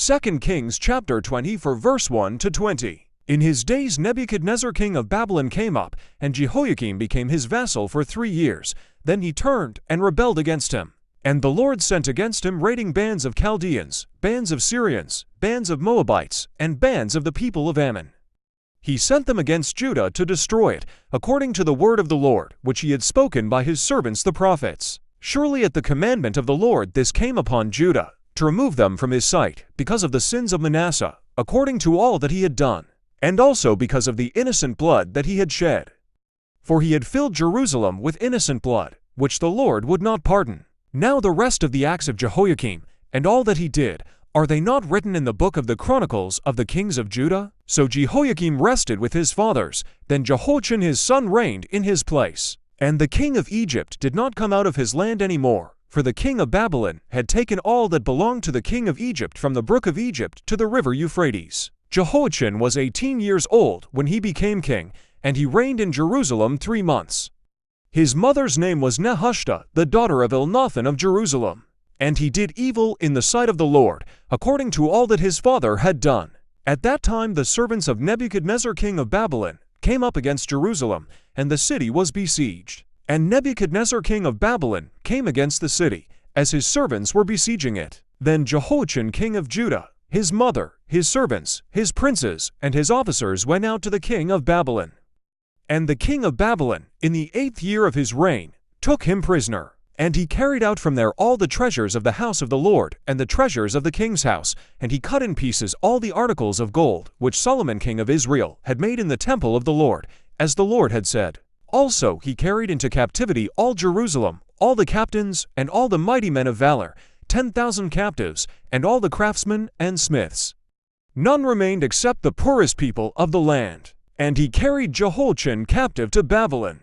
2 Kings chapter 20 for verse 1 to 20. In his days Nebuchadnezzar king of Babylon came up, and Jehoiakim became his vassal for 3 years. Then he turned and rebelled against him. And the Lord sent against him raiding bands of Chaldeans, bands of Syrians, bands of Moabites, and bands of the people of Ammon. He sent them against Judah to destroy it, according to the word of the Lord, which he had spoken by his servants the prophets. Surely at the commandment of the Lord this came upon Judah, to remove them from his sight, because of the sins of Manasseh, according to all that he had done, and also because of the innocent blood that he had shed. For he had filled Jerusalem with innocent blood, which the Lord would not pardon. Now the rest of the acts of Jehoiakim, and all that he did, are they not written in the book of the Chronicles of the kings of Judah? So Jehoiakim rested with his fathers, then Jehoiachin his son reigned in his place. And the king of Egypt did not come out of his land any more, for the king of Babylon had taken all that belonged to the king of Egypt from the brook of Egypt to the river Euphrates. Jehoiachin was 18 years old when he became king, and he reigned in Jerusalem 3 months. His mother's name was Nehushta, the daughter of Elnathan of Jerusalem. And he did evil in the sight of the Lord, according to all that his father had done. At that time the servants of Nebuchadnezzar king of Babylon came up against Jerusalem, and the city was besieged. And Nebuchadnezzar king of Babylon came against the city, as his servants were besieging it. Then Jehoiachin king of Judah, his mother, his servants, his princes, and his officers went out to the king of Babylon. And the king of Babylon, in the 8th year of his reign, took him prisoner. And he carried out from there all the treasures of the house of the Lord, and the treasures of the king's house, and he cut in pieces all the articles of gold, which Solomon king of Israel had made in the temple of the Lord, as the Lord had said. Also he carried into captivity all Jerusalem, all the captains, and all the mighty men of valor, 10,000 captives, and all the craftsmen and smiths. None remained except the poorest people of the land. And he carried Jehoiachin captive to Babylon.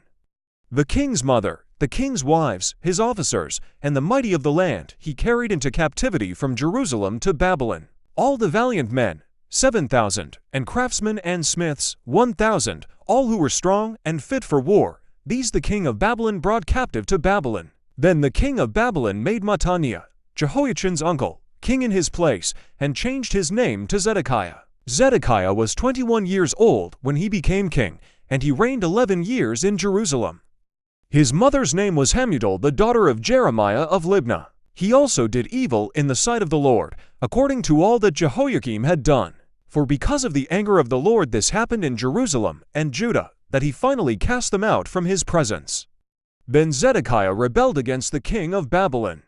The king's mother, the king's wives, his officers, and the mighty of the land he carried into captivity from Jerusalem to Babylon. All the valiant men, 7,000, and craftsmen and smiths, 1,000, all who were strong and fit for war, these the king of Babylon brought captive to Babylon. Then the king of Babylon made Mattaniah, Jehoiachin's uncle, king in his place, and changed his name to Zedekiah. Zedekiah was 21 years old when he became king, and he reigned 11 years in Jerusalem. His mother's name was Hamudal, the daughter of Jeremiah of Libnah. He also did evil in the sight of the Lord, according to all that Jehoiakim had done. For because of the anger of the Lord this happened in Jerusalem and Judah, that he finally cast them out from his presence. Then Zedekiah rebelled against the king of Babylon.